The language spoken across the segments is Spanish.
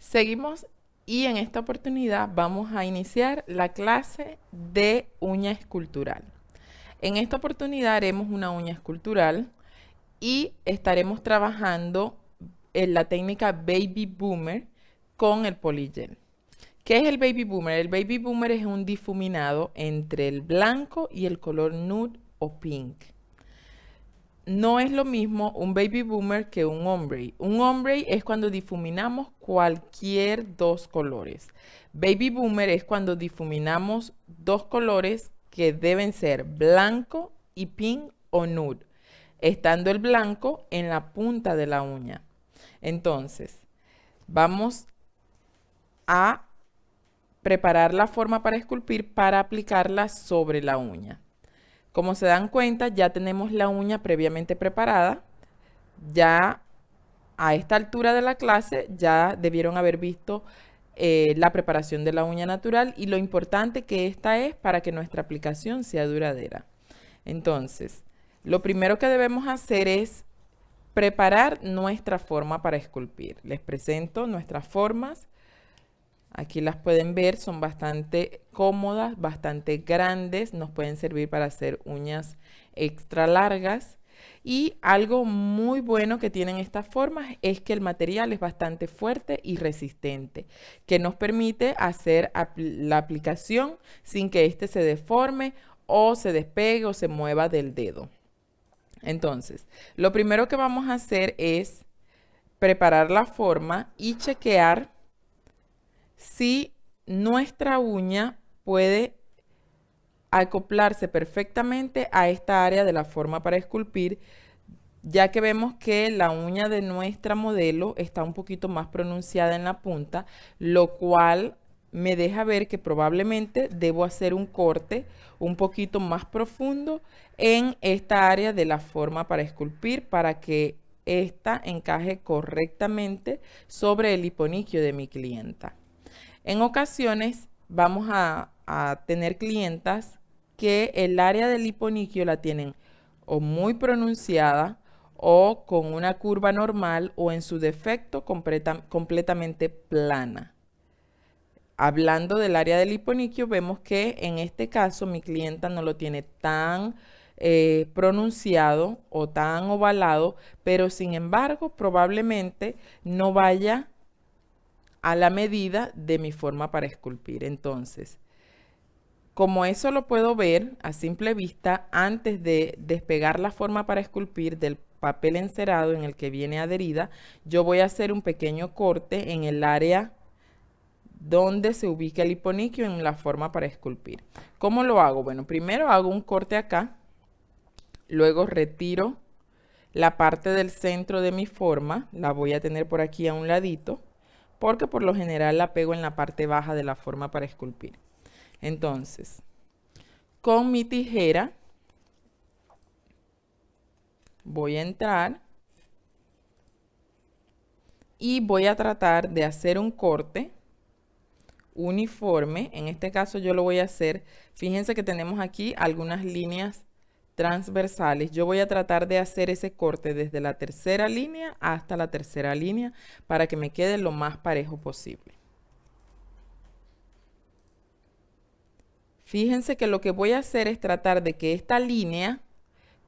Seguimos y en esta oportunidad vamos a iniciar la clase de uña escultural. En esta oportunidad haremos una uña escultural y estaremos trabajando en la técnica Baby Boomer con el polygel. ¿Qué es el Baby Boomer? El Baby Boomer es un difuminado entre el blanco y el color nude o pink. No es lo mismo un baby boomer que un ombre. Un ombre es cuando difuminamos cualquier dos colores. Baby boomer es cuando difuminamos dos colores que deben ser blanco y pink o nude, estando el blanco en la punta de la uña. Entonces, vamos a preparar la forma para esculpir para aplicarla sobre la uña. Como se dan cuenta, ya tenemos la uña previamente preparada. Ya a esta altura de la clase ya debieron haber visto la preparación de la uña natural y lo importante que esta es para que nuestra aplicación sea duradera. Entonces, lo primero que debemos hacer es preparar nuestra forma para esculpir. Les presento nuestras formas. Aquí las pueden ver, son bastante cómodas, bastante grandes, nos pueden servir para hacer uñas extra largas. Y algo muy bueno que tienen estas formas es que el material es bastante fuerte y resistente, que nos permite hacer la aplicación sin que éste se deforme o se despegue o se mueva del dedo. Entonces, lo primero que vamos a hacer es preparar la forma y chequear si nuestra uña puede acoplarse perfectamente a esta área de la forma para esculpir, ya que vemos que la uña de nuestra modelo está un poquito más pronunciada en la punta, lo cual me deja ver que probablemente debo hacer un corte un poquito más profundo en esta área de la forma para esculpir para que esta encaje correctamente sobre el hiponiquio de mi clienta. En ocasiones vamos a tener clientas que el área del hiponiquio la tienen o muy pronunciada o con una curva normal o en su defecto completamente plana. Hablando del área del hiponiquio, vemos que en este caso mi clienta no lo tiene tan pronunciado o tan ovalado, pero sin embargo probablemente no vaya a la medida de mi forma para esculpir. Entonces, como eso lo puedo ver a simple vista, antes de despegar la forma para esculpir del papel encerado en el que viene adherida, yo voy a hacer un pequeño corte en el área donde se ubica el hiponiquio en la forma para esculpir. ¿Cómo lo hago? Bueno, primero hago un corte acá, luego retiro la parte del centro de mi forma, la voy a tener por aquí a un ladito, porque por lo general la pego en la parte baja de la forma para esculpir. Entonces, con mi tijera voy a entrar y voy a tratar de hacer un corte uniforme. En este caso yo lo voy a hacer, fíjense que tenemos aquí algunas líneas transversales. Yo voy a tratar de hacer ese corte desde la tercera línea hasta la tercera línea para que me quede lo más parejo posible. Fíjense que lo que voy a hacer es tratar de que esta línea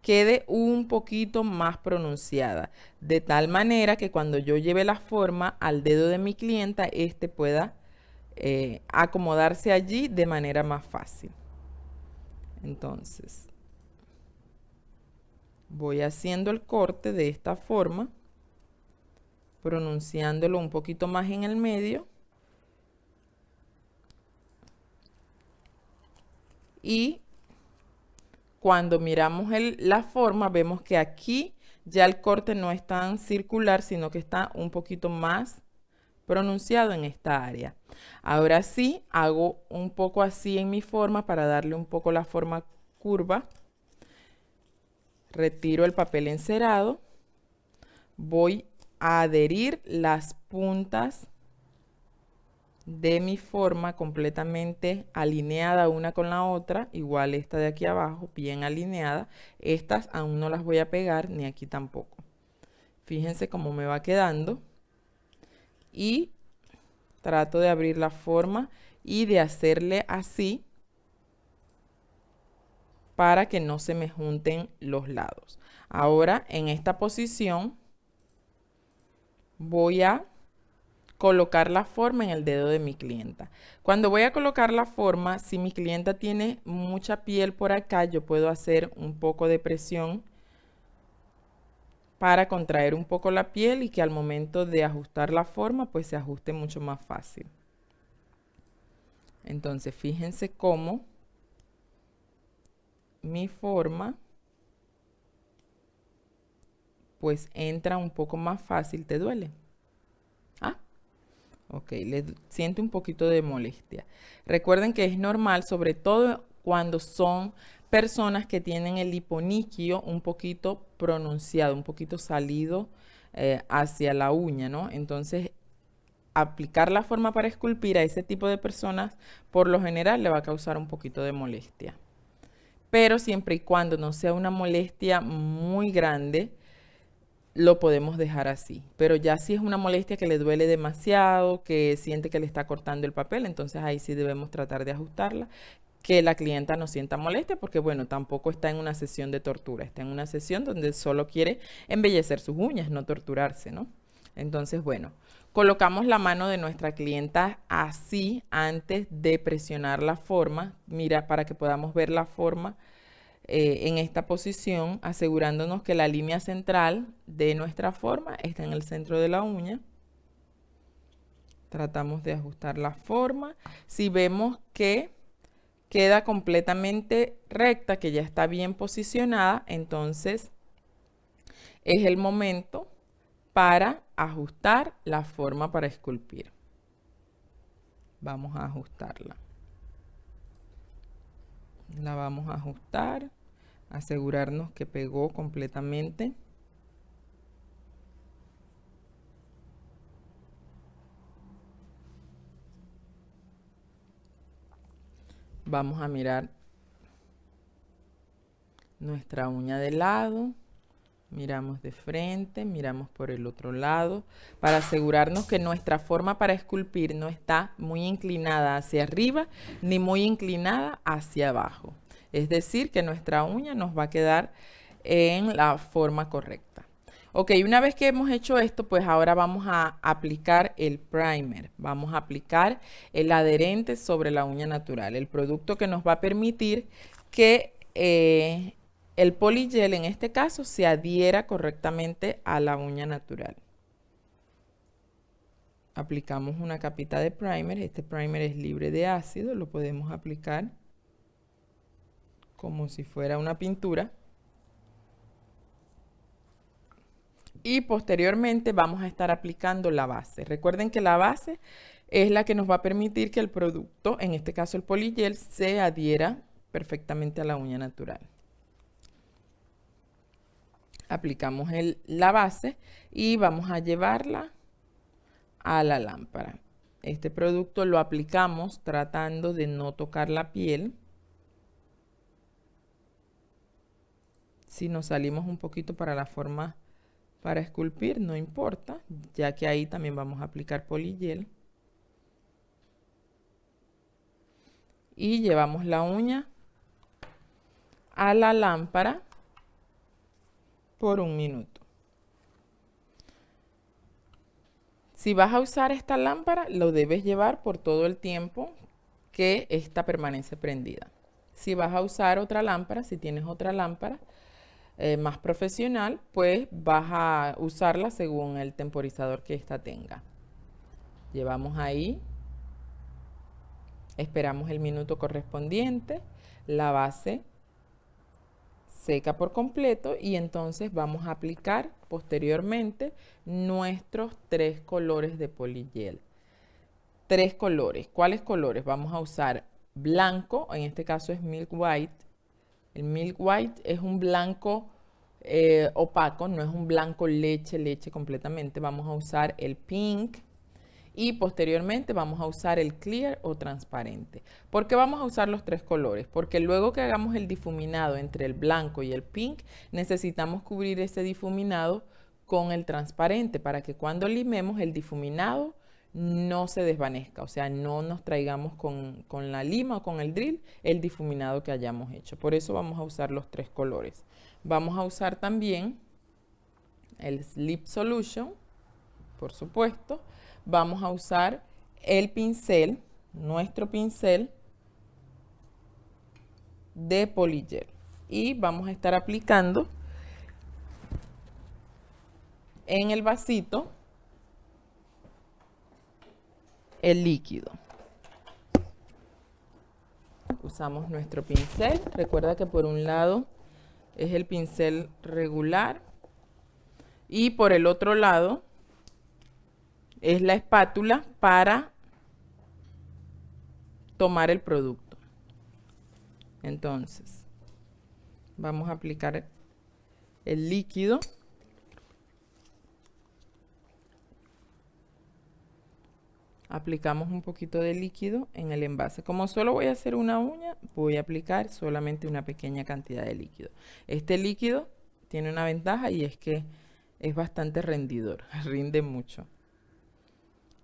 quede un poquito más pronunciada, de tal manera que cuando yo lleve la forma al dedo de mi clienta, este pueda acomodarse allí de manera más fácil. Entonces, voy haciendo el corte de esta forma, pronunciándolo un poquito más en el medio. Y cuando miramos la forma, vemos que aquí ya el corte no es tan circular, sino que está un poquito más pronunciado en esta área. Ahora sí, hago un poco así en mi forma para darle un poco la forma curva. Retiro el papel encerado. Voy a adherir las puntas de mi forma completamente alineada una con la otra, igual esta de aquí abajo, bien alineada. Estas aún no las voy a pegar, ni aquí tampoco. Fíjense cómo me va quedando. Y trato de abrir la forma y de hacerle así para que no se me junten los lados. Ahora en esta posición voy a colocar la forma en el dedo de mi clienta. Cuando voy a colocar la forma, si mi clienta tiene mucha piel por acá, yo puedo hacer un poco de presión para contraer un poco la piel y que al momento de ajustar la forma, pues se ajuste mucho más fácil. Entonces, fíjense cómo mi forma pues entra un poco más fácil. ¿Te duele? Ah, ok, le siente un poquito de molestia. Recuerden que es normal, sobre todo cuando son personas que tienen el hiponiquio un poquito pronunciado, un poquito salido hacia la uña, ¿no? Entonces, aplicar la forma para esculpir a ese tipo de personas, por lo general, le va a causar un poquito de molestia. Pero siempre y cuando no sea una molestia muy grande, lo podemos dejar así. Pero ya si es una molestia que le duele demasiado, que siente que le está cortando el papel, entonces ahí sí debemos tratar de ajustarla, que la clienta no sienta molestia, porque bueno, tampoco está en una sesión de tortura, está en una sesión donde solo quiere embellecer sus uñas, no torturarse, ¿no? Entonces, bueno, colocamos la mano de nuestra clienta así antes de presionar la forma, mira, para que podamos ver la forma en esta posición, asegurándonos que la línea central de nuestra forma está en el centro de la uña. Tratamos de ajustar la forma. Si vemos que queda completamente recta, que ya está bien posicionada, entonces es el momento para ajustar la forma para esculpir. Vamos a ajustarla. La vamos a ajustar, asegurarnos que pegó completamente. Vamos a mirar nuestra uña de lado, miramos de frente, miramos por el otro lado, para asegurarnos que nuestra forma para esculpir no está muy inclinada hacia arriba ni muy inclinada hacia abajo. Es decir, que nuestra uña nos va a quedar en la forma correcta. Ok, una vez que hemos hecho esto, pues ahora vamos a aplicar el primer. Vamos a aplicar el adherente sobre la uña natural, el producto que nos va a permitir que el polygel en este caso se adhiera correctamente a la uña natural. Aplicamos una capita de primer. Este primer es libre de ácido, lo podemos aplicar como si fuera una pintura. Y posteriormente vamos a estar aplicando la base. Recuerden que la base es la que nos va a permitir que el producto, en este caso el polygel, se adhiera perfectamente a la uña natural. Aplicamos la base y vamos a llevarla a la lámpara. Este producto lo aplicamos tratando de no tocar la piel. Si nos salimos un poquito para la forma para esculpir, no importa, ya que ahí también vamos a aplicar polygel. Y llevamos la uña a la lámpara por 1 minuto. Si vas a usar esta lámpara, lo debes llevar por todo el tiempo que esta permanece prendida. Si vas a usar otra lámpara, si tienes otra lámpara más profesional, pues vas a usarla según el temporizador que esta tenga. Llevamos ahí, esperamos el minuto correspondiente, la base seca por completo y entonces vamos a aplicar posteriormente nuestros 3 colores de polygel. 3 colores. ¿Cuáles colores? Vamos a usar blanco, en este caso es Milk White. El Milk White es un blanco opaco, no es un blanco leche completamente. Vamos a usar el Pink y posteriormente vamos a usar el Clear o transparente. ¿Por qué vamos a usar los 3 colores? Porque luego que hagamos el difuminado entre el blanco y el Pink, necesitamos cubrir ese difuminado con el transparente para que cuando limemos el difuminado no se desvanezca, o sea, no nos traigamos con la lima o con el drill el difuminado que hayamos hecho. Por eso vamos a usar los 3 colores. Vamos a usar también el Sleep Solution, por supuesto. Vamos a usar el pincel, nuestro pincel de polygel. Y vamos a estar aplicando en el vasito el líquido. Usamos nuestro pincel. Recuerda que por un lado es el pincel regular y por el otro lado es la espátula para tomar el producto. Entonces, vamos a aplicar el líquido. Aplicamos un poquito de líquido en el envase. Como solo voy a hacer una uña, voy a aplicar solamente una pequeña cantidad de líquido. Este líquido tiene una ventaja y es que es bastante rendidor, rinde mucho.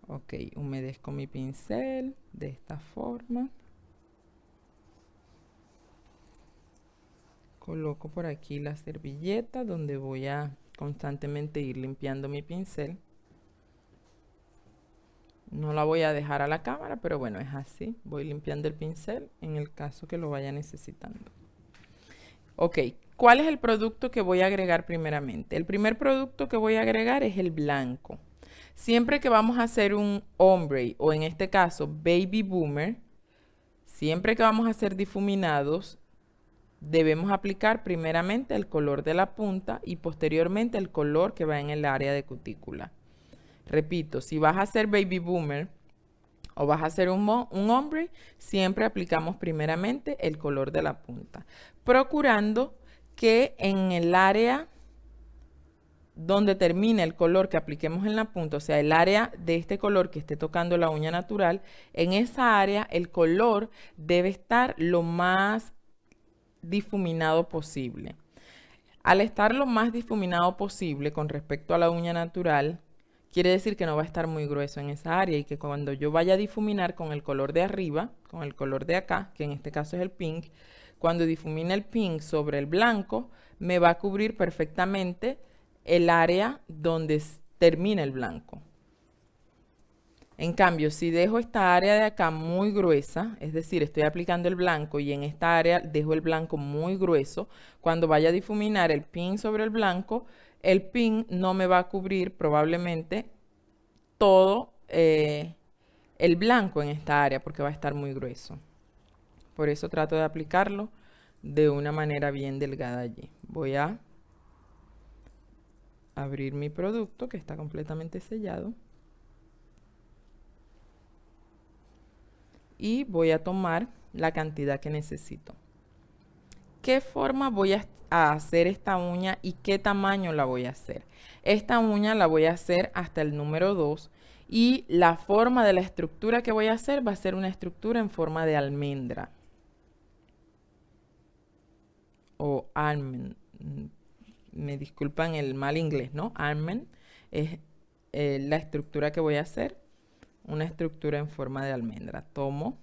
Ok, humedezco mi pincel de esta forma. Coloco por aquí la servilleta donde voy a constantemente ir limpiando mi pincel. No la voy a dejar a la cámara, pero bueno, es así. Voy limpiando el pincel en el caso que lo vaya necesitando. Ok, ¿cuál es el producto que voy a agregar primeramente? El primer producto que voy a agregar es el blanco. Siempre que vamos a hacer un ombre, o en este caso baby boomer, siempre que vamos a hacer difuminados, debemos aplicar primeramente el color de la punta y posteriormente el color que va en el área de cutícula. Repito, si vas a hacer baby boomer o vas a hacer un ombre, siempre aplicamos primeramente el color de la punta, procurando que en el área donde termine el color que apliquemos en la punta, o sea, el área de este color que esté tocando la uña natural, en esa área el color debe estar lo más difuminado posible. Al estar lo más difuminado posible con respecto a la uña natural, quiere decir que no va a estar muy grueso en esa área y que cuando yo vaya a difuminar con el color de arriba, con el color de acá, que en este caso es el pink, cuando difumine el pink sobre el blanco, me va a cubrir perfectamente el área donde termina el blanco. En cambio, si dejo esta área de acá muy gruesa, es decir, estoy aplicando el blanco y en esta área dejo el blanco muy grueso, cuando vaya a difuminar el pink sobre el blanco, el pink no me va a cubrir probablemente todo el blanco en esta área porque va a estar muy grueso. Por eso trato de aplicarlo de una manera bien delgada allí. Voy a abrir mi producto que está completamente sellado. Y voy a tomar la cantidad que necesito. ¿Qué forma voy a hacer esta uña y qué tamaño la voy a hacer? Esta uña la voy a hacer hasta el número 2 y la forma de la estructura que voy a hacer va a ser una estructura en forma de almendra o almond. Me disculpan el mal inglés, ¿no? Almond es la estructura que voy a hacer. Una estructura en forma de almendra. Tomo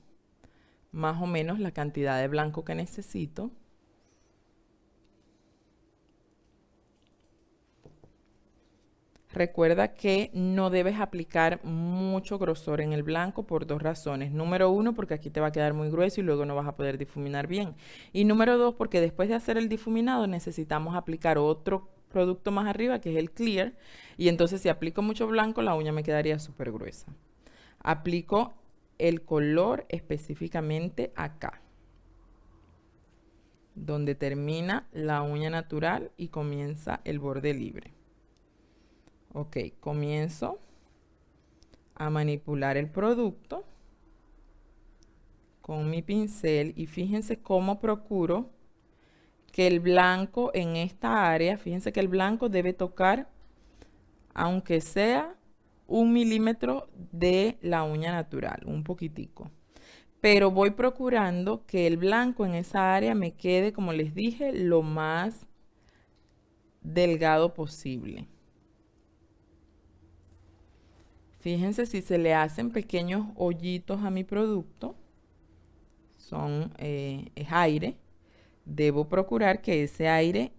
más o menos la cantidad de blanco que necesito. Recuerda que no debes aplicar mucho grosor en el blanco por 2 razones. Número 1, porque aquí te va a quedar muy grueso y luego no vas a poder difuminar bien. Y número 2, porque después de hacer el difuminado necesitamos aplicar otro producto más arriba, que es el clear. Y entonces si aplico mucho blanco, la uña me quedaría súper gruesa. Aplico el color específicamente acá, donde termina la uña natural y comienza el borde libre. Ok, comienzo a manipular el producto con mi pincel y fíjense cómo procuro que el blanco en esta área, fíjense que el blanco debe tocar, aunque sea 1 milímetro de la uña natural, un poquitico. Pero voy procurando que el blanco en esa área me quede, como les dije, lo más delgado posible. Fíjense si se le hacen pequeños hoyitos a mi producto, es aire. Debo procurar que ese aire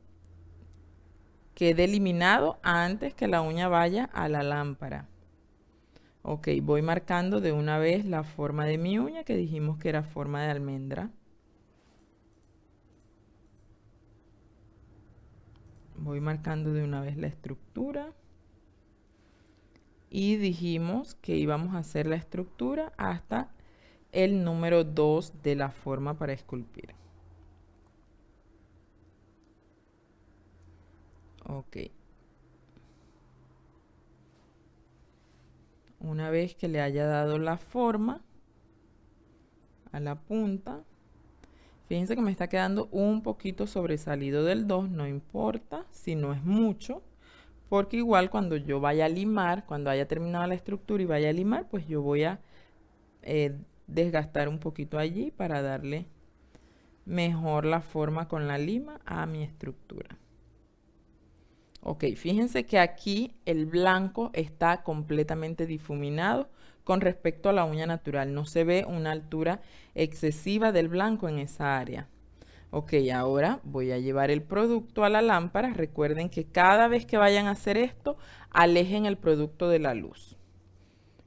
quede eliminado antes que la uña vaya a la lámpara. Ok, voy marcando de una vez la forma de mi uña, que dijimos que era forma de almendra. Voy marcando de una vez la estructura. Y dijimos que íbamos a hacer la estructura hasta el número 2 de la forma para esculpir. Ok. Una vez que le haya dado la forma a la punta, fíjense que me está quedando un poquito sobresalido del 2, no importa si no es mucho, porque igual cuando yo vaya a limar, cuando haya terminado la estructura y vaya a limar, pues yo voy a desgastar un poquito allí para darle mejor la forma con la lima a mi estructura. Ok, fíjense que aquí el blanco está completamente difuminado con respecto a la uña natural. No se ve una altura excesiva del blanco en esa área. Ok, ahora voy a llevar el producto a la lámpara. Recuerden que cada vez que vayan a hacer esto, alejen el producto de la luz.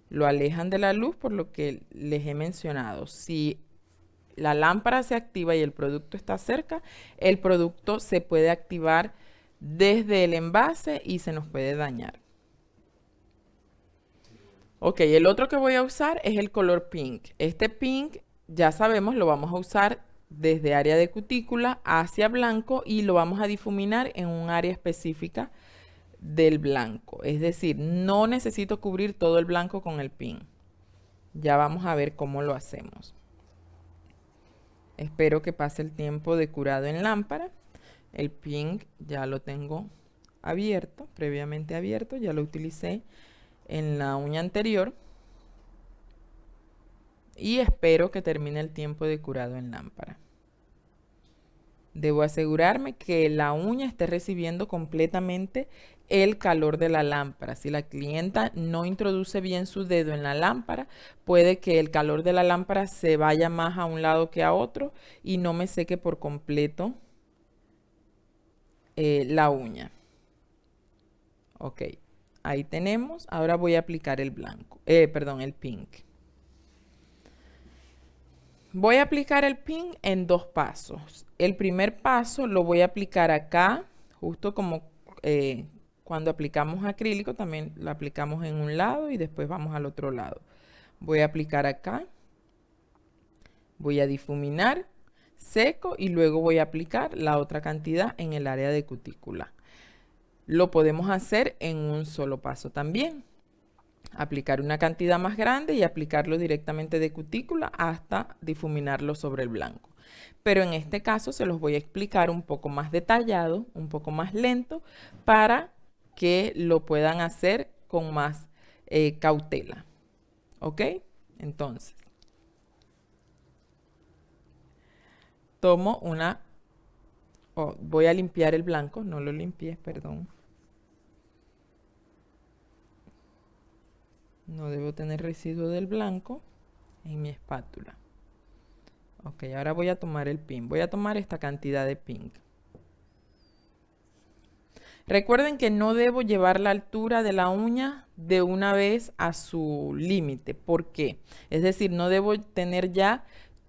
Lo alejan de la luz por lo que les he mencionado. Si la lámpara se activa y el producto está cerca, el producto se puede activar desde el envase y se nos puede dañar. Ok, el otro que voy a usar es el color pink. Este pink, ya sabemos, lo vamos a usar desde área de cutícula hacia blanco y lo vamos a difuminar en un área específica del blanco. Es decir, no necesito cubrir todo el blanco con el pink. Ya vamos a ver cómo lo hacemos. Espero que pase el tiempo de curado en lámpara. El pink ya lo tengo abierto, previamente abierto, ya lo utilicé en la uña anterior. Y espero que termine el tiempo de curado en lámpara. Debo asegurarme que la uña esté recibiendo completamente el calor de la lámpara. Si la clienta no introduce bien su dedo en la lámpara, puede que el calor de la lámpara se vaya más a un lado que a otro y no me seque por completo la uña. Ok, ahí tenemos. Ahora voy a aplicar el blanco, el pink. Voy a aplicar el pink en 2 pasos. El primer paso lo voy a aplicar acá, justo como cuando aplicamos acrílico, también lo aplicamos en un lado y después vamos al otro lado. Voy a aplicar acá, voy a difuminar, seco y luego voy a aplicar la otra cantidad en el área de cutícula. Lo podemos hacer en un solo paso también. Aplicar una cantidad más grande y aplicarlo directamente de cutícula hasta difuminarlo sobre el blanco. Pero en este caso se los voy a explicar un poco más detallado, un poco más lento, para que lo puedan hacer con más cautela. ¿Ok? Entonces, tomo voy a limpiar el blanco, no lo limpié, perdón. No debo tener residuo del blanco en mi espátula. Ok, ahora voy a tomar el pink. Voy a tomar esta cantidad de pink. Recuerden que no debo llevar la altura de la uña de una vez a su límite. ¿Por qué? Es decir, no debo tener ya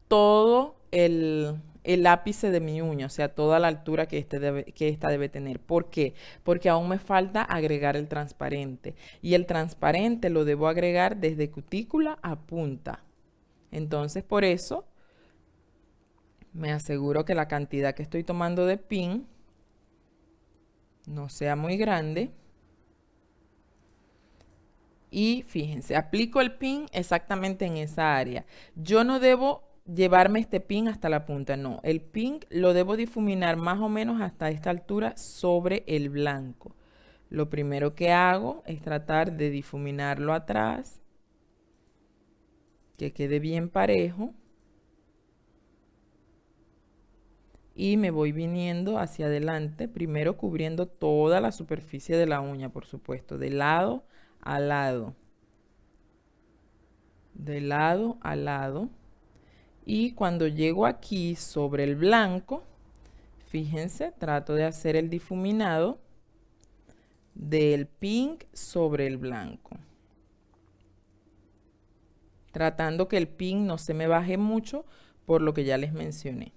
todo el ápice de mi uña, o sea, toda la altura que esta debe tener. ¿Por qué? Porque aún me falta agregar el transparente. Y el transparente lo debo agregar desde cutícula a punta. Entonces, por eso, me aseguro que la cantidad que estoy tomando de pin no sea muy grande. Y fíjense, aplico el pin exactamente en esa área. Yo no debo llevarme este pin hasta la punta, no. El pin lo debo difuminar más o menos hasta esta altura sobre el blanco. Lo primero que hago es tratar de difuminarlo atrás, que quede bien parejo. Y me voy viniendo hacia adelante, primero cubriendo toda la superficie de la uña, por supuesto, de lado a lado. de lado a lado. Y cuando llego aquí sobre el blanco, fíjense, trato de hacer el difuminado del pink sobre el blanco. Tratando que el pink no se me baje mucho por lo que ya les mencioné.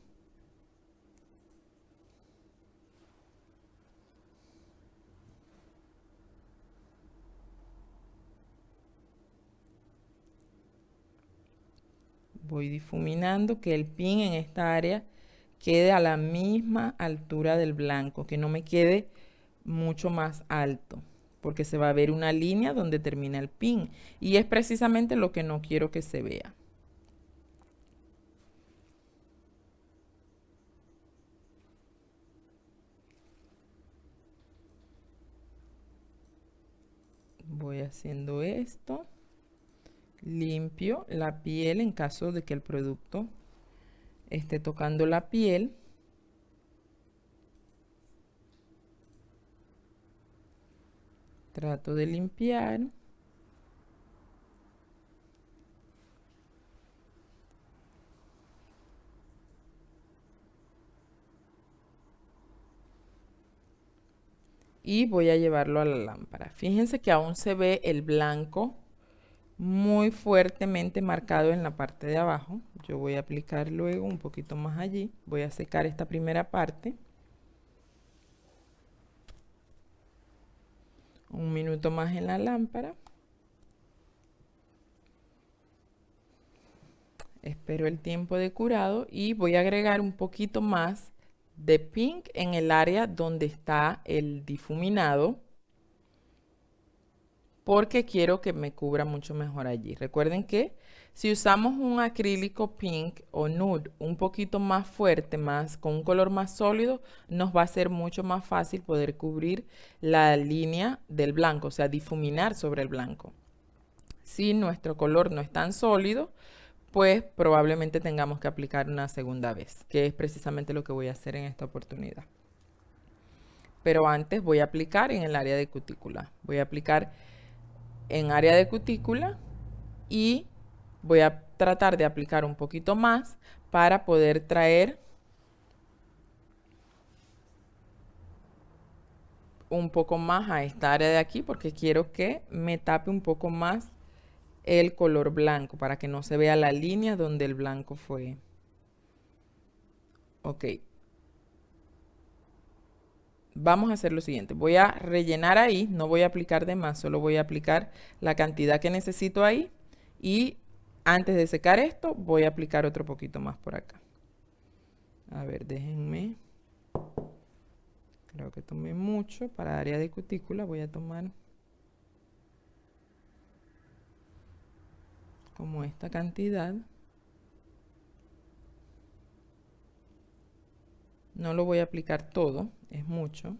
Voy difuminando que el pin en esta área quede a la misma altura del blanco, que no me quede mucho más alto, porque se va a ver una línea donde termina el pin y es precisamente lo que no quiero que se vea. Voy haciendo esto. Limpio la piel en caso de que el producto esté tocando la piel. Trato de limpiar. Y voy a llevarlo a la lámpara. Fíjense que aún se ve el blanco muy fuertemente marcado en la parte de abajo. Yo voy a aplicar luego un poquito más allí. Voy a secar esta primera parte. Un minuto más en la lámpara. Espero el tiempo de curado y voy a agregar un poquito más de pink en el área donde está el difuminado, porque quiero que me cubra mucho mejor allí. Recuerden que si usamos un acrílico pink o nude un poquito más fuerte, con un color más sólido, nos va a ser mucho más fácil poder cubrir la línea del blanco, o sea, difuminar sobre el blanco. Si nuestro color no es tan sólido, pues probablemente tengamos que aplicar una segunda vez, que es precisamente lo que voy a hacer en esta oportunidad. Pero antes voy a aplicar en el área de cutícula. Voy a aplicar en área de cutícula y voy a tratar de aplicar un poquito más para poder traer un poco más a esta área de aquí, porque quiero que me tape un poco más el color blanco para que no se vea la línea donde el blanco fue. Ok. Vamos a hacer lo siguiente. Voy a rellenar ahí, no voy a aplicar de más, solo voy a aplicar la cantidad que necesito ahí. Y antes de secar esto, voy a aplicar otro poquito más por acá. A ver, déjenme. Creo que tomé mucho para área de cutícula. Voy a tomar como esta cantidad. No lo voy a aplicar todo, es mucho.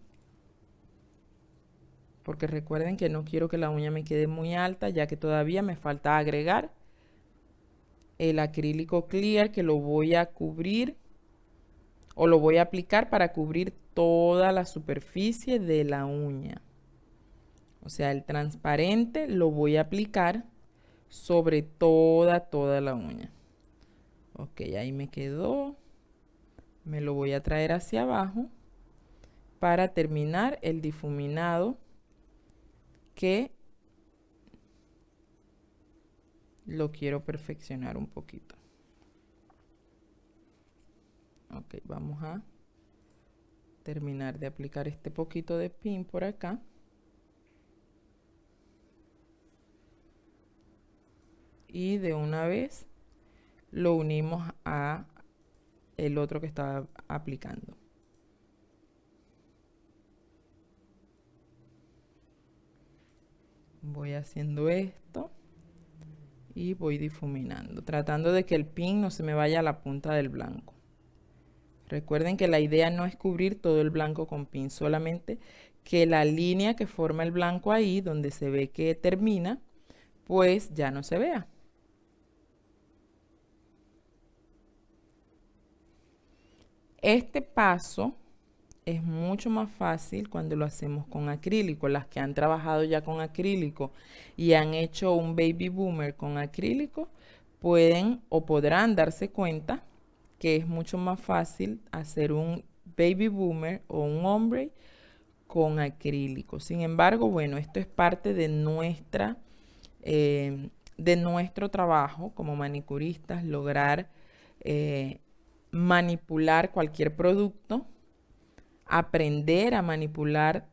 Porque recuerden que no quiero que la uña me quede muy alta, ya que todavía me falta agregar el acrílico clear, que lo voy a cubrir o lo voy a aplicar para cubrir toda la superficie de la uña. O sea, el transparente lo voy a aplicar sobre toda la uña. Ok, ahí me quedó. Me lo voy a traer hacia abajo para terminar el difuminado, que lo quiero perfeccionar un poquito. Ok, vamos a terminar de aplicar este poquito de pin por acá. Y de una vez lo unimos a el otro que estaba aplicando. Voy haciendo esto y voy difuminando, tratando de que el pin no se me vaya a la punta del blanco. Recuerden que la idea no es cubrir todo el blanco con pin, solamente que la línea que forma el blanco ahí, donde se ve que termina, pues ya no se vea. Este paso es mucho más fácil cuando lo hacemos con acrílico. Las que han trabajado ya con acrílico y han hecho un baby boomer con acrílico pueden o podrán darse cuenta que es mucho más fácil hacer un baby boomer o un ombre con acrílico. Sin embargo, bueno, esto es parte de nuestro trabajo como manicuristas, lograr manipular cualquier producto, aprender a manipular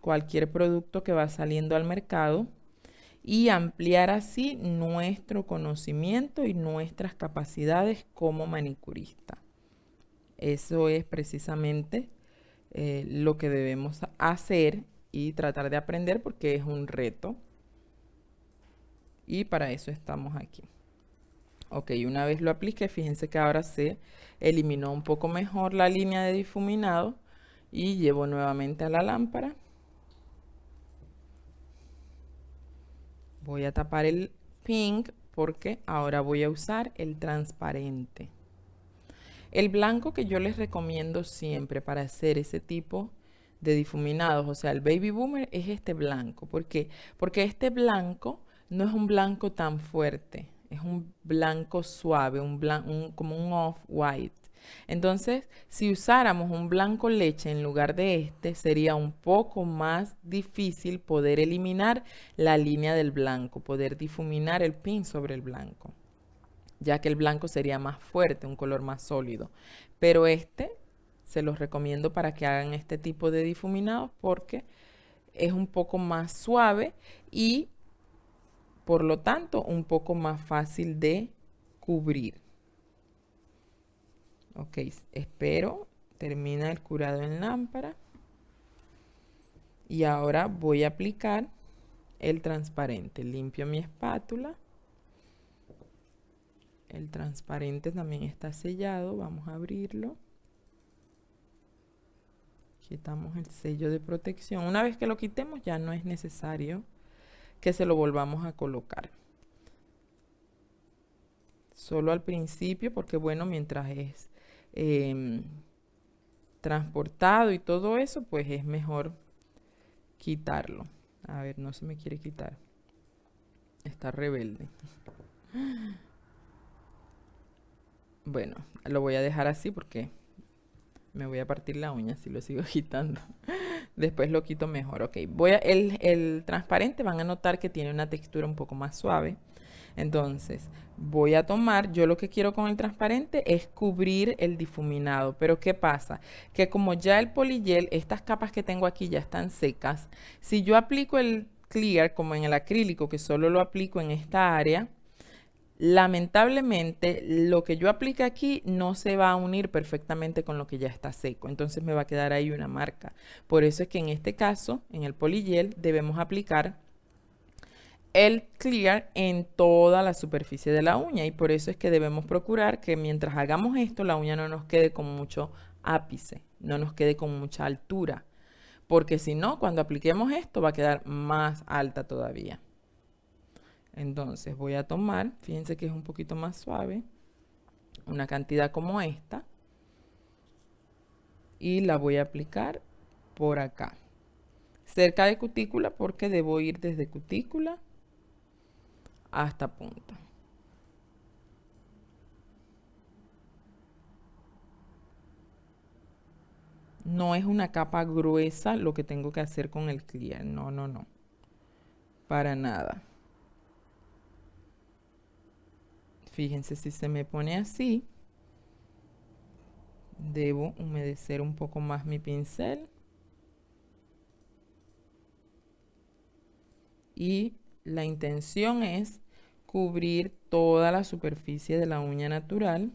cualquier producto que va saliendo al mercado y ampliar así nuestro conocimiento y nuestras capacidades como manicurista. Eso es precisamente lo que debemos hacer y tratar de aprender porque es un reto y para eso estamos aquí. Ok, una vez lo apliqué, fíjense que ahora se eliminó un poco mejor la línea de difuminado y llevo nuevamente a la lámpara. Voy a tapar el pink porque ahora voy a usar el transparente. El blanco que yo les recomiendo siempre para hacer ese tipo de difuminados, o sea, el baby boomer es este blanco. ¿Por qué? Porque este blanco no es un blanco tan fuerte, es un blanco suave, como un off-white. Entonces, si usáramos un blanco leche en lugar de este, sería un poco más difícil poder eliminar la línea del blanco, poder difuminar el pin sobre el blanco, ya que el blanco sería más fuerte, un color más sólido. Pero este se los recomiendo para que hagan este tipo de difuminados porque es un poco más suave y por lo tanto un poco más fácil de cubrir. Ok, espero termina el curado en lámpara y ahora voy a aplicar el transparente. Limpio mi espátula. El transparente también está sellado, vamos a abrirlo. Quitamos el sello de protección. Una vez que lo quitemos ya no es necesario que se lo volvamos a colocar. Solo al principio, porque bueno, mientras es transportado y todo eso, pues es mejor quitarlo. A ver, no se me quiere quitar. Está rebelde. Bueno, lo voy a dejar así porque me voy a partir la uña si lo sigo quitando. Después lo quito mejor. Ok, el transparente van a notar que tiene una textura un poco más suave. Entonces, voy a tomar, yo lo que quiero con el transparente es cubrir el difuminado. Pero ¿qué pasa? Que como ya el polygel, estas capas que tengo aquí ya están secas, si yo aplico el clear como en el acrílico, que solo lo aplico en esta área, lamentablemente lo que yo aplique aquí no se va a unir perfectamente con lo que ya está seco, entonces me va a quedar ahí una marca. Por eso es que en este caso, en el polygel, debemos aplicar el clear en toda la superficie de la uña y por eso es que debemos procurar que mientras hagamos esto la uña no nos quede con mucho ápice, no nos quede con mucha altura, porque si no, cuando apliquemos esto va a quedar más alta todavía. Entonces voy a tomar, fíjense que es un poquito más suave, una cantidad como esta, y la voy a aplicar por acá, cerca de cutícula, porque debo ir desde cutícula hasta punta. No es una capa gruesa lo que tengo que hacer con el clear, no, no, no, para nada. Fíjense, si se me pone así, debo humedecer un poco más mi pincel. Y la intención es cubrir toda la superficie de la uña natural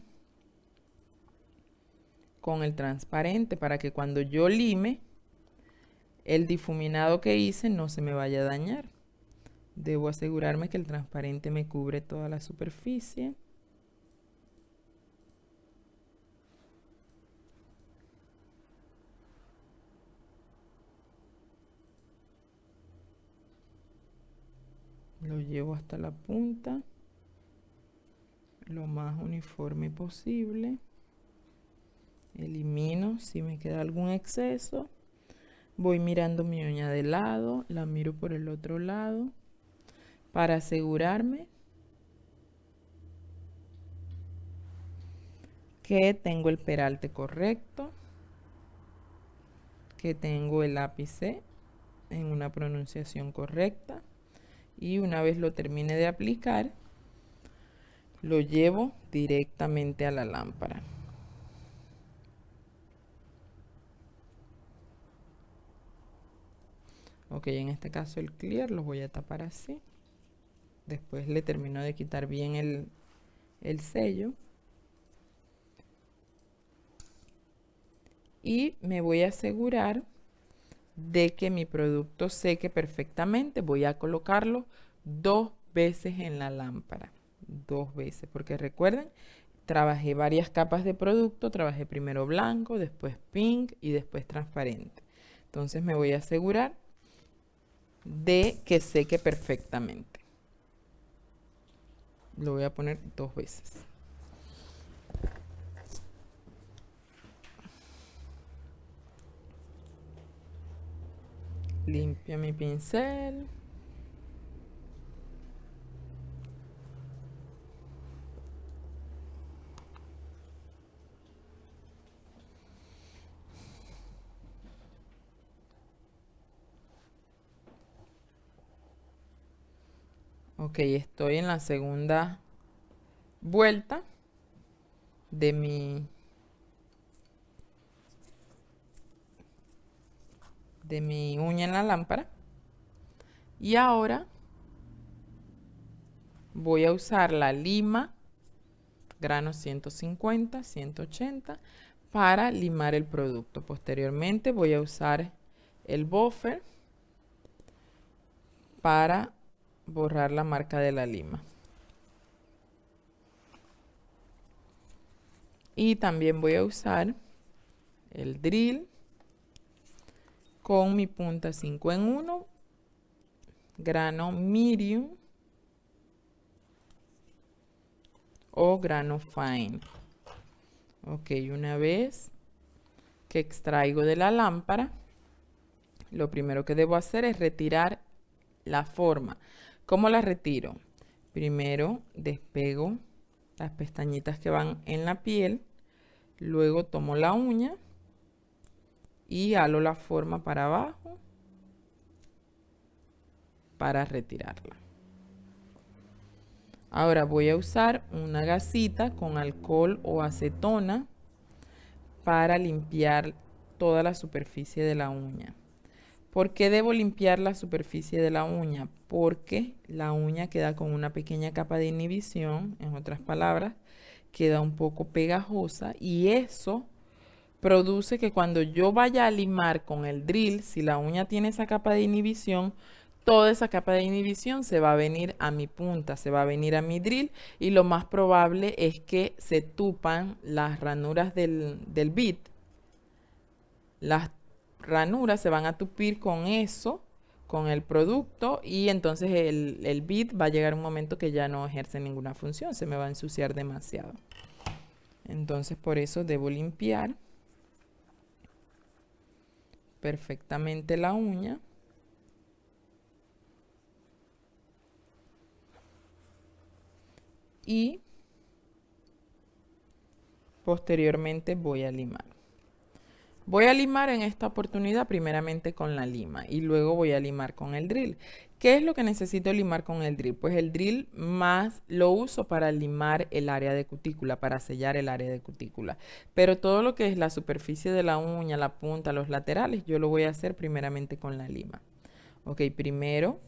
con el transparente para que cuando yo lime, el difuminado que hice no se me vaya a dañar. Debo asegurarme que el transparente me cubre toda la superficie. Lo llevo hasta la punta, lo más uniforme posible. Elimino si me queda algún exceso. Voy mirando mi uña de lado, la miro por el otro lado para asegurarme que tengo el peralte correcto, que tengo el ápice en una pronunciación correcta, y una vez lo termine de aplicar, lo llevo directamente a la lámpara. Ok, en este caso el clear lo voy a tapar así. Después le termino de quitar bien el sello. Y me voy a asegurar de que mi producto seque perfectamente. Voy a colocarlo 2 veces en la lámpara. 2 veces, porque recuerden, trabajé varias capas de producto. Trabajé primero blanco, después pink y después transparente. Entonces me voy a asegurar de que seque perfectamente. Lo voy a poner 2 veces. Limpio mi pincel. Ok, estoy en la segunda vuelta de mi uña en la lámpara. Y ahora voy a usar la lima grano 150, 180 para limar el producto. Posteriormente voy a usar el buffer para borrar la marca de la lima. Y también voy a usar el drill con mi punta 5 en 1, grano medium o grano fine. Ok, una vez que extraigo de la lámpara, lo primero que debo hacer es retirar la forma. ¿Cómo la retiro? Primero despego las pestañitas que van en la piel, luego tomo la uña y halo la forma para abajo para retirarla. Ahora voy a usar una gasita con alcohol o acetona para limpiar toda la superficie de la uña. ¿Por qué debo limpiar la superficie de la uña? Porque la uña queda con una pequeña capa de inhibición, en otras palabras, queda un poco pegajosa, y eso produce que cuando yo vaya a limar con el drill, si la uña tiene esa capa de inhibición, toda esa capa de inhibición se va a venir a mi punta, se va a venir a mi drill, y lo más probable es que se tupan las ranuras del bit. Las ranuras se van a tupir con eso, con el producto, y entonces el bit va a llegar un momento que ya no ejerce ninguna función, se me va a ensuciar demasiado. Entonces por eso debo limpiar perfectamente la uña. Y posteriormente voy a limar. Voy a limar en esta oportunidad primeramente con la lima y luego voy a limar con el drill. ¿Qué es lo que necesito limar con el drill? Pues el drill más lo uso para limar el área de cutícula, para sellar el área de cutícula. Pero todo lo que es la superficie de la uña, la punta, los laterales, yo lo voy a hacer primeramente con la lima. Ok, primero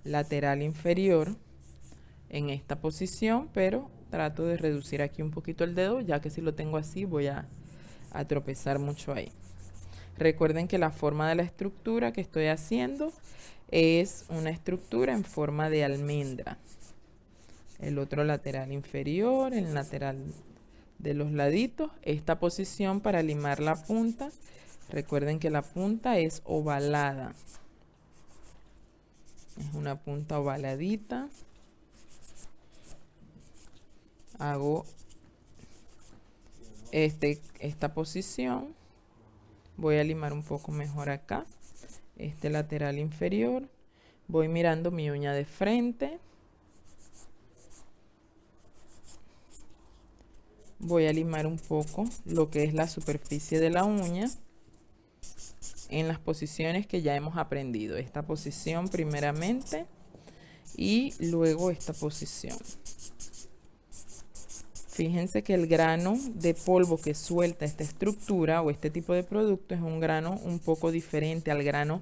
lateral inferior en esta posición, pero trato de reducir aquí un poquito el dedo, ya que si lo tengo así voy a tropezar mucho ahí. Recuerden que la forma de la estructura que estoy haciendo es una estructura en forma de almendra. El otro lateral inferior, el lateral de los laditos. Esta posición para limar la punta. Recuerden que la punta es ovalada. Es una punta ovaladita. Hago esta posición. Voy a limar un poco mejor acá, este lateral inferior. Voy mirando mi uña de frente. Voy a limar un poco lo que es la superficie de la uña en las posiciones que ya hemos aprendido. Esta posición primeramente y luego esta posición. Fíjense que el grano de polvo que suelta esta estructura o este tipo de producto es un grano un poco diferente al grano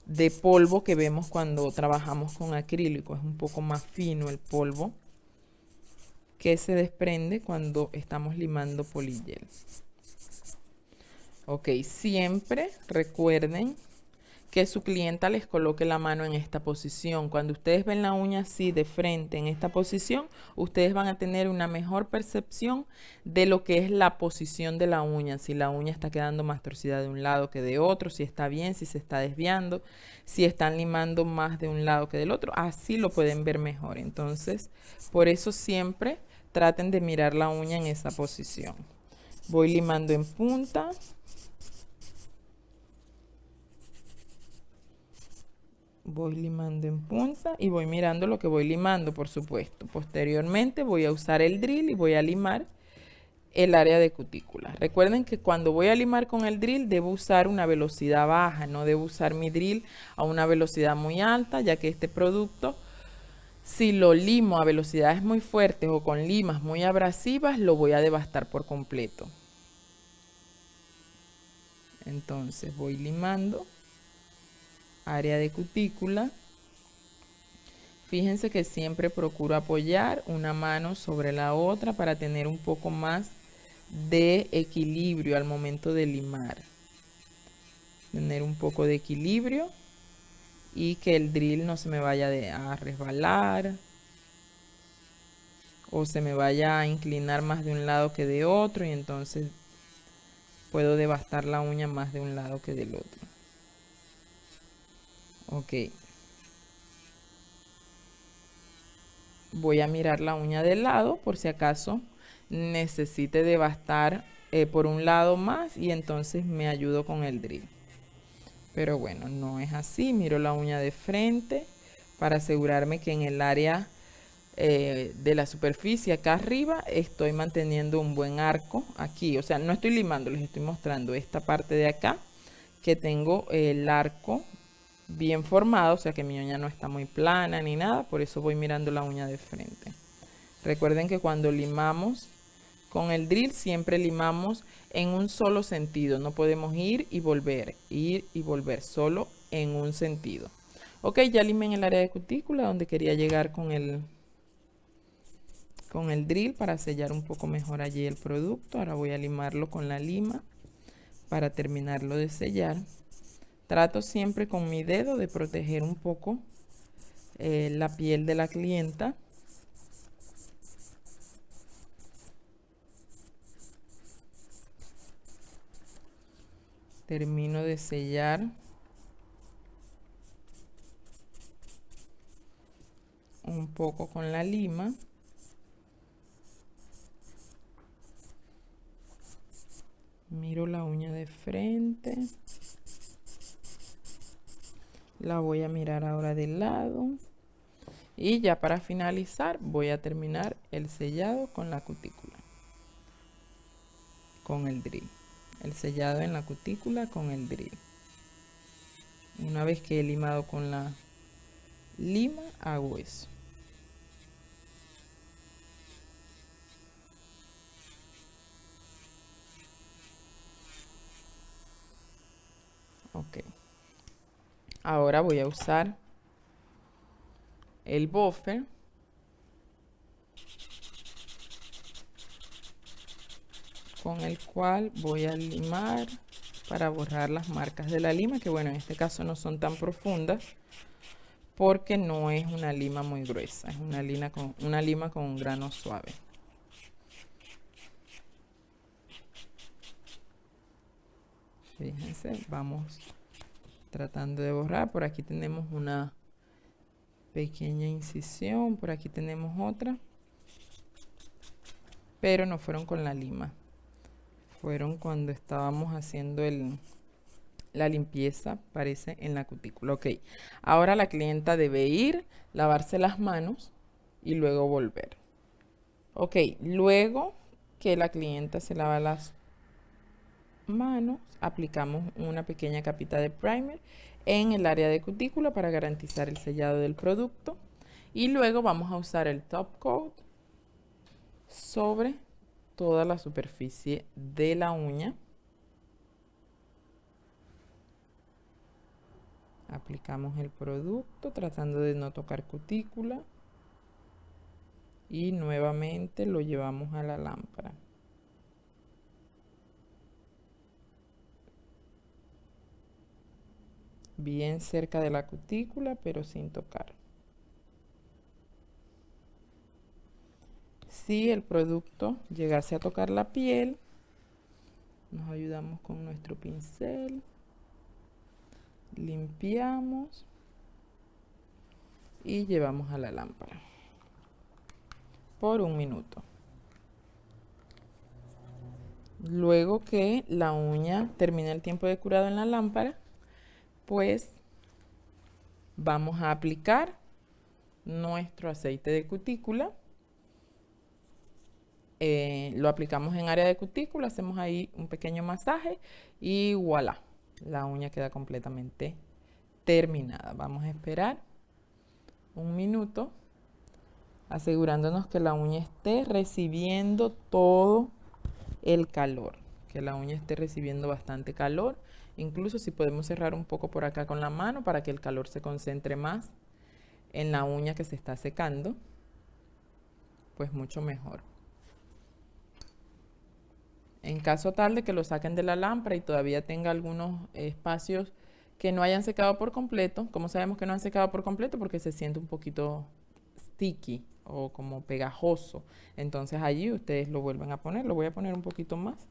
de polvo que vemos cuando trabajamos con acrílico. Es un poco más fino el polvo que se desprende cuando estamos limando polygel. Ok, siempre recuerden que su clienta les coloque la mano en esta posición. Cuando ustedes ven la uña así de frente en esta posición, ustedes van a tener una mejor percepción de lo que es la posición de la uña. Si la uña está quedando más torcida de un lado que de otro, si está bien, si se está desviando, si están limando más de un lado que del otro, así lo pueden ver mejor. Entonces, por eso siempre traten de mirar la uña en esa posición. Voy limando en punta. Voy limando en punta y voy mirando lo que voy limando, por supuesto. Posteriormente voy a usar el drill y voy a limar el área de cutícula. Recuerden que cuando voy a limar con el drill debo usar una velocidad baja, no debo usar mi drill a una velocidad muy alta, ya que este producto, si lo limo a velocidades muy fuertes o con limas muy abrasivas, lo voy a devastar por completo. Entonces voy limando área de cutícula. Fíjense que siempre procuro apoyar una mano sobre la otra para tener un poco más de equilibrio al momento de limar. Tener un poco de equilibrio y que el drill no se me vaya a resbalar o se me vaya a inclinar más de un lado que de otro, y entonces puedo devastar la uña más de un lado que del otro. Ok. Voy a mirar la uña del lado por si acaso necesite devastar por un lado más, y entonces me ayudo con el drill. Pero bueno, no es así. Miro la uña de frente para asegurarme que en el área de la superficie acá arriba estoy manteniendo un buen arco aquí. O sea, no estoy limando, les estoy mostrando esta parte de acá que tengo el arco bien formado, o sea que mi uña no está muy plana ni nada, por eso voy mirando la uña de frente. Recuerden que cuando limamos con el drill siempre limamos en un solo sentido, no podemos ir y volver, solo en un sentido. Ok, ya limé en el área de cutícula donde quería llegar con el drill para sellar un poco mejor allí el producto. Ahora voy a limarlo con la lima para terminarlo de sellar. Trato siempre con mi dedo de proteger un poco la piel de la clienta. Termino de sellar un poco con la lima. Miro la uña de frente. La voy a mirar ahora del lado. Y ya para finalizar voy a terminar el sellado con la cutícula. Con el drill. El sellado en la cutícula con el drill. Una vez que he limado con la lima, hago eso. Ok. Ahora voy a usar el buffer con el cual voy a limar para borrar las marcas de la lima, que bueno, en este caso no son tan profundas porque no es una lima muy gruesa, es una lima con un grano suave. Fíjense, vamos tratando de borrar. Por aquí tenemos una pequeña incisión, por aquí tenemos otra, pero no fueron con la lima. fueron cuando estábamos haciendo la limpieza, parece, en la cutícula. Ok, ahora la clienta debe ir, lavarse las manos y luego volver. Ok, luego que la clienta se lava las manos, aplicamos una pequeña capita de primer en el área de cutícula para garantizar el sellado del producto. Y luego vamos a usar el top coat sobre toda la superficie de la uña. Aplicamos el producto tratando de no tocar cutícula y nuevamente lo llevamos a la lámpara. Bien cerca de la cutícula, pero sin tocar. Si el producto llegase a tocar la piel, nos ayudamos con nuestro pincel, limpiamos y llevamos a la lámpara por 1 minuto. Luego que la uña termine el tiempo de curado en la lámpara, pues vamos a aplicar nuestro aceite de cutícula. Lo aplicamos en área de cutícula, hacemos ahí un pequeño masaje y voilà, la uña queda completamente terminada. Vamos a esperar 1 minuto, asegurándonos que la uña esté recibiendo todo el calor, que la uña esté recibiendo bastante calor. Incluso si podemos cerrar un poco por acá con la mano para que el calor se concentre más en la uña que se está secando, pues mucho mejor. En caso tal de que lo saquen de la lámpara y todavía tenga algunos espacios que no hayan secado por completo, ¿cómo sabemos que no han secado por completo? Porque se siente un poquito sticky o como pegajoso. Entonces allí ustedes lo vuelven a poner. Lo voy a poner un poquito más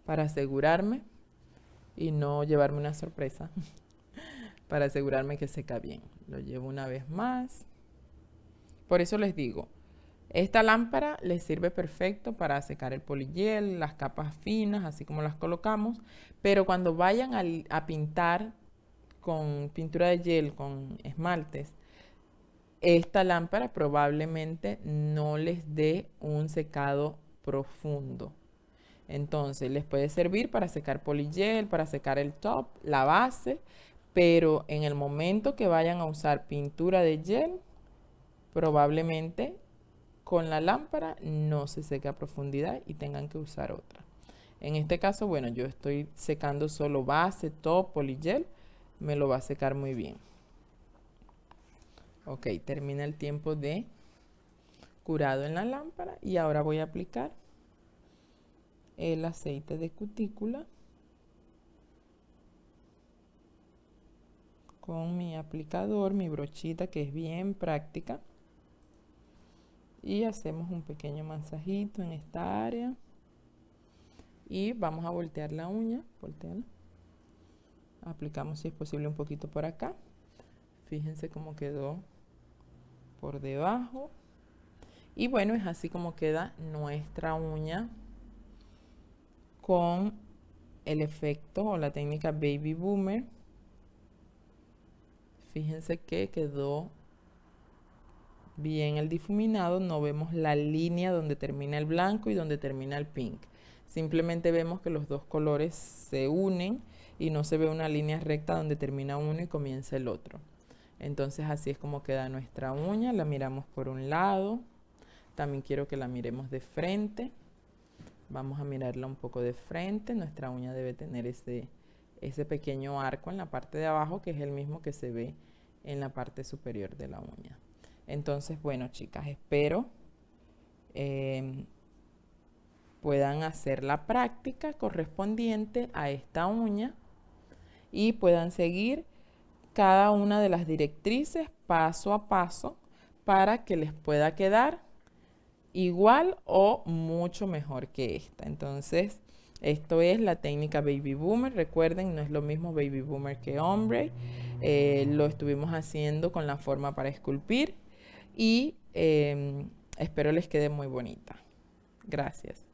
para asegurarme y no llevarme una sorpresa. Para asegurarme que seca bien. Lo llevo una vez más. Por eso les digo, esta lámpara les sirve perfecto para secar el polygel, las capas finas, así como las colocamos. Pero cuando vayan a pintar con pintura de gel, con esmaltes, esta lámpara probablemente no les dé un secado profundo. Entonces les puede servir para secar polygel, para secar el top, la base, pero en el momento que vayan a usar pintura de gel, probablemente con la lámpara no se seque a profundidad y tengan que usar otra. En este caso, bueno, yo estoy secando solo base, top, polygel, me lo va a secar muy bien. Ok, termina el tiempo de curado en la lámpara y ahora voy a aplicar el aceite de cutícula con mi aplicador, mi brochita que es bien práctica, y hacemos un pequeño masajito en esta área y vamos a voltear la uña, voltearla. Aplicamos si es posible un poquito por acá. Fíjense cómo quedó por debajo. Y bueno, es así como queda nuestra uña con el efecto o la técnica Baby Boomer. Fíjense que quedó bien el difuminado, no vemos la línea donde termina el blanco y donde termina el pink. Simplemente vemos que los dos colores se unen y no se ve una línea recta donde termina uno y comienza el otro. Entonces así es como queda nuestra uña. La miramos por un lado. También quiero que la miremos de frente. Vamos a mirarla un poco de frente. Nuestra uña debe tener ese pequeño arco en la parte de abajo, que es el mismo que se ve en la parte superior de la uña. Entonces, bueno, chicas, espero puedan hacer la práctica correspondiente a esta uña y puedan seguir cada una de las directrices paso a paso para que les pueda quedar igual o mucho mejor que esta. Entonces, esto es la técnica Baby Boomer. Recuerden, no es lo mismo Baby Boomer que Ombre. Lo estuvimos haciendo con la forma para esculpir y espero les quede muy bonita. Gracias.